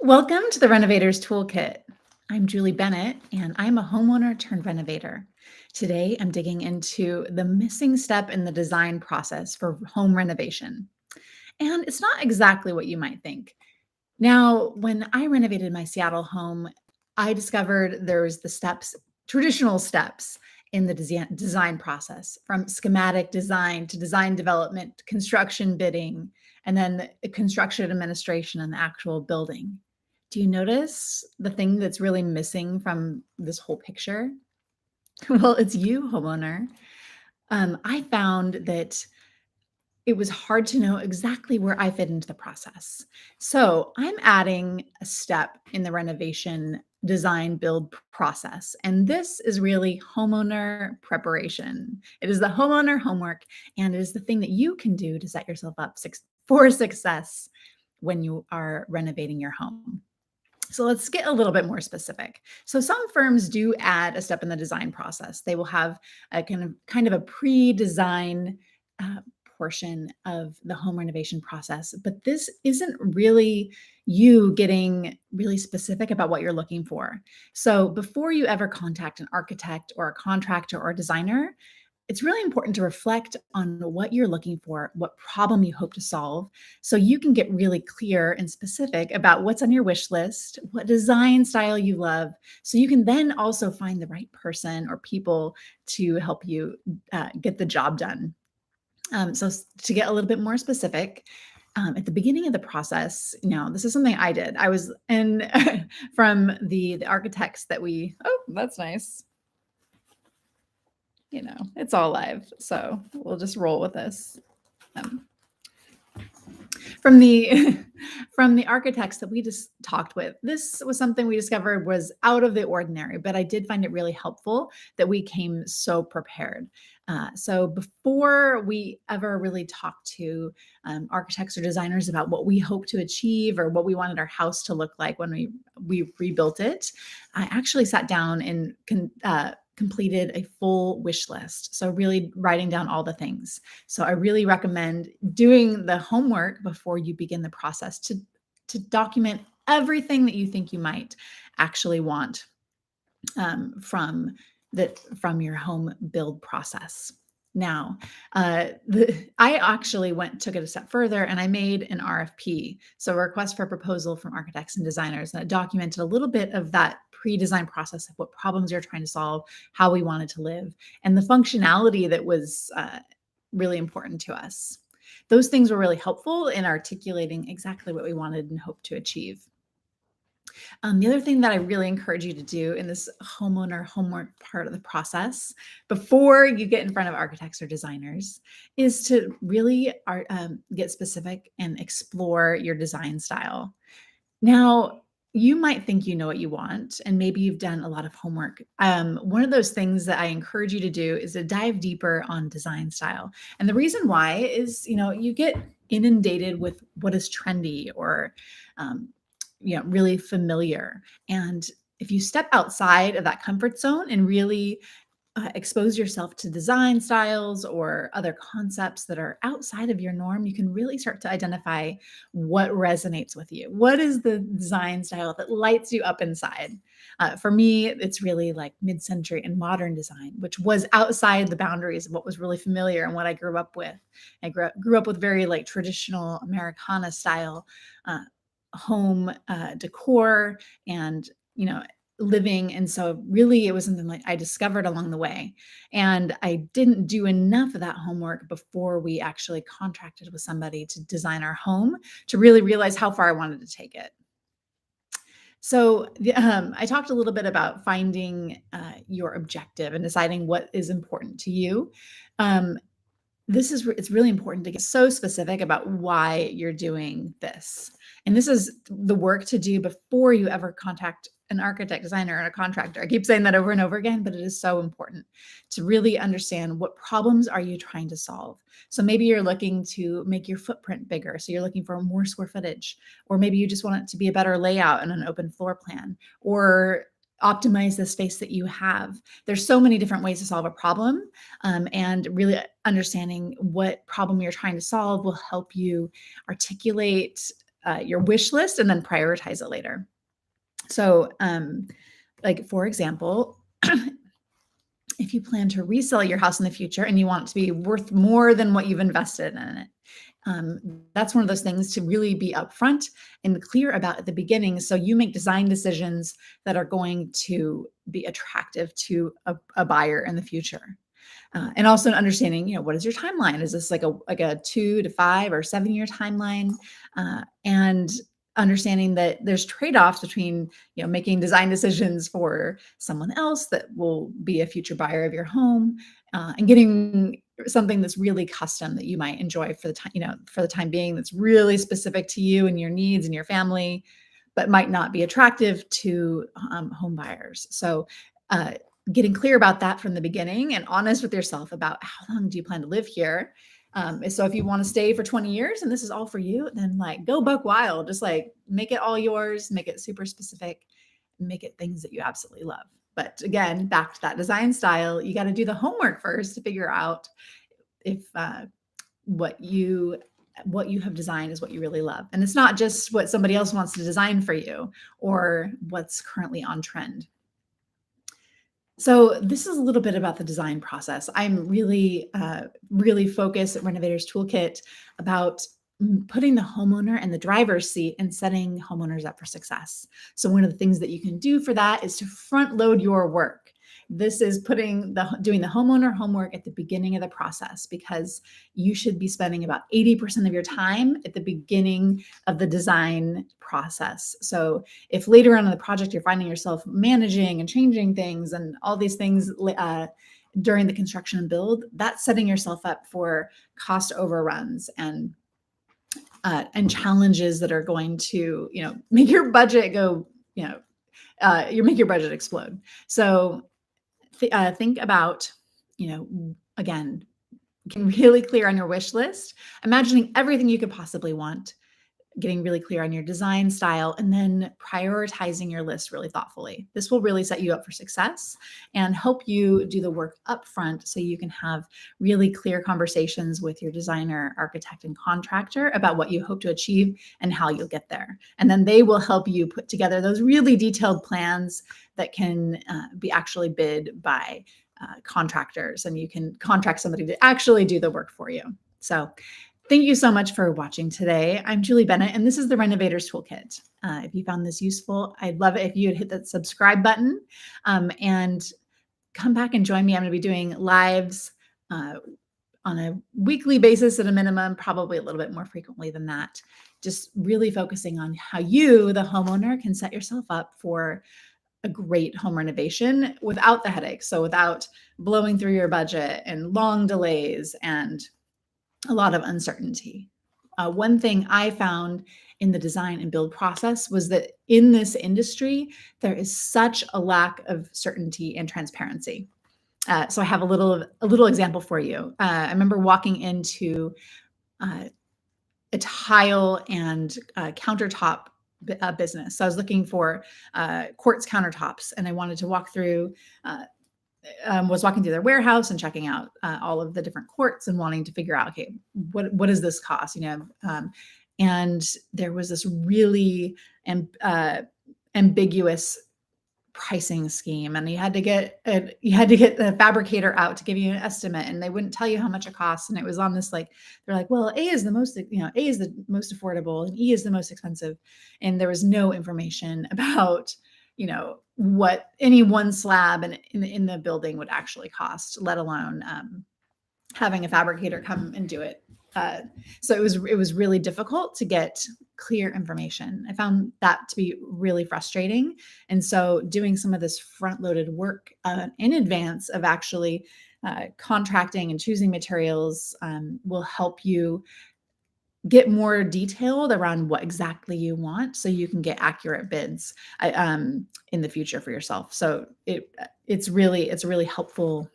Welcome to the Renovators Toolkit. I'm Julie Bennett, and I'm a homeowner turned renovator. Today, I'm digging into the missing step in the design process for home renovation. And it's not exactly what you might think. Now, when I renovated my Seattle home, I discovered there's the steps, traditional steps in the design process, from schematic design to design development, construction bidding, and then the construction administration and the actual building. Do you notice the thing that's really missing from this whole picture? Well, it's you, homeowner. I found that it was hard to know exactly where I fit into the process. So I'm adding a step in the renovation design build process. And this is really homeowner preparation. It is the homeowner homework, and it is the thing that you can do to set yourself up for success when you are renovating your home. So let's get a little bit more specific. So some firms do add a step in the design process. They will have a kind of a pre-design uh, portion of the home renovation process, but this isn't really you getting really specific about what you're looking for. So before you ever contact an architect or a contractor or a designer, it's really important to reflect on what you're looking for, what problem you hope to solve, so you can get really clear and specific about what's on your wish list, what design style you love, so you can then also find the right person or people to help you get the job done. To get a little bit more specific, at the beginning of the process, this is something I did. I was in from the architects that we. Oh, that's nice. It's all live, so we'll just roll with this. Um, from the from the architects that we just talked with, this was something we discovered was out of the ordinary, but I did find it really helpful that we came so prepared. So before we ever really talked to architects or designers about what we hope to achieve or what we wanted our house to look like when we rebuilt it, I actually sat down and completed a full wish list. So really writing down all the things. So I really recommend doing the homework before you begin the process to document everything that you think you might actually want from your home build process. Now, I actually took it a step further, and I made an RFP, so a request for proposal from architects and designers, and it documented a little bit of that pre-design process of what problems you're trying to solve, how we wanted to live, and the functionality that was really important to us. Those things were really helpful in articulating exactly what we wanted and hoped to achieve. The other thing that I really encourage you to do in this homeowner homework part of the process before you get in front of architects or designers is to really get specific and explore your design style. Now, you might think you know what you want, and maybe you've done a lot of homework. One of those things that I encourage you to do is to dive deeper on design style. And the reason why is, you get inundated with what is trendy or um, really familiar. And if you step outside of that comfort zone and really expose yourself to design styles or other concepts that are outside of your norm, you can really start to identify what resonates with you. What is the design style that lights you up inside? For me, it's really like mid century and modern design, which was outside the boundaries of what was really familiar and what I grew up with. I grew up with very like traditional Americana style uh, home decor and, you know, living. And so really it was something like I discovered along the way. And I didn't do enough of that homework before we actually contracted with somebody to design our home to really realize how far I wanted to take it. So I talked a little bit about finding your objective and deciding what is important to you. Um, it's really important to get so specific about why you're doing this. And this is the work to do before you ever contact an architect, designer, and a contractor. I keep saying that over and over again, but it is so important to really understand what problems are you trying to solve. So maybe you're looking to make your footprint bigger. So you're looking for more square footage, or maybe you just want it to be a better layout and an open floor plan, or optimize the space that you have. There's so many different ways to solve a problem, and really understanding what problem you're trying to solve will help you articulate your wish list and then prioritize it later. So, like for example, if you plan to resell your house in the future and you want it to be worth more than what you've invested in it, that's one of those things to really be upfront and clear about at the beginning. So you make design decisions that are going to be attractive to a buyer in the future. And also understanding, what is your timeline? Is this like a 2 to 5 or 7 year timeline? And understanding that there's trade-offs between, making design decisions for someone else that will be a future buyer of your home, and getting something that's really custom that you might enjoy for the time being, that's really specific to you and your needs and your family, but might not be attractive to home buyers. So getting clear about that from the beginning and honest with yourself about how long do you plan to live here. So if you want to stay for 20 years and this is all for you, then like go buck wild, just like make it all yours, make it super specific, make it things that you absolutely love. But again, back to that design style, you got to do the homework first to figure out if what you have designed is what you really love. And it's not just what somebody else wants to design for you or what's currently on trend. So this is a little bit about the design process. I'm really, really focused at Renovators Toolkit about putting the homeowner in the driver's seat and setting homeowners up for success. So one of the things that you can do for that is to front load your work. This is doing the homeowner homework at the beginning of the process, because you should be spending about 80% of your time at the beginning of the design process. So if later on in the project you're finding yourself managing and changing things and all these things during the construction and build, that's setting yourself up for cost overruns and challenges that are going to, make your budget go, make your budget explode. So think about, again, getting really clear on your wish list, imagining everything you could possibly want, getting really clear on your design style, and then prioritizing your list really thoughtfully. This will really set you up for success and help you do the work up front so you can have really clear conversations with your designer, architect, and contractor about what you hope to achieve and how you'll get there. And then they will help you put together those really detailed plans that can be actually bid by contractors, and you can contract somebody to actually do the work for you. So thank you so much for watching today. I'm Julie Bennett, and this is the Renovators Toolkit. If you found this useful, I'd love it if you would hit that subscribe button and come back and join me. I'm going to be doing lives on a weekly basis at a minimum, probably a little bit more frequently than that. Just really focusing on how you, the homeowner, can set yourself up for a great home renovation without the headaches. So without blowing through your budget and long delays and a lot of uncertainty. One thing I found in the design and build process was that in this industry, there is such a lack of certainty and transparency. So I have a little example for you. I remember walking into a tile and countertop business. So I was looking for quartz countertops, and I wanted to walk through was walking through their warehouse and checking out all of the different quartz and wanting to figure out, okay, what does this cost? And there was this really ambiguous pricing scheme, and you had to get the fabricator out to give you an estimate, and they wouldn't tell you how much it costs. And it was on this they're like, well, A is the most affordable, and E is the most expensive, and there was no information about what any one slab in the building would actually cost, let alone having a fabricator come and do it. So it was really difficult to get clear information. I found that to be really frustrating. And so doing some of this front-loaded work in advance of actually contracting and choosing materials will help you get more detailed around what exactly you want, so you can get accurate bids in the future for yourself. So it's really helpful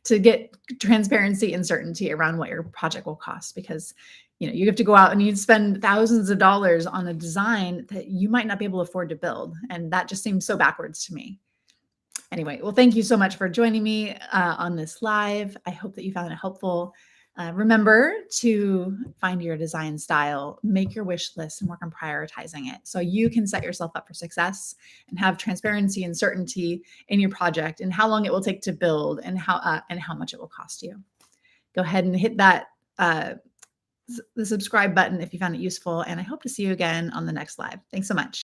to get transparency and certainty around what your project will cost, because you have to go out and you'd spend thousands of dollars on a design that you might not be able to afford to build, and that just seems so backwards to me. Anyway, well, thank you so much for joining me on this live. I hope that you found it helpful. Remember to find your design style, make your wish list, and work on prioritizing it so you can set yourself up for success and have transparency and certainty in your project and how long it will take to build and how much it will cost you. Go ahead and hit that the subscribe button if you found it useful, and I hope to see you again on the next live. Thanks so much.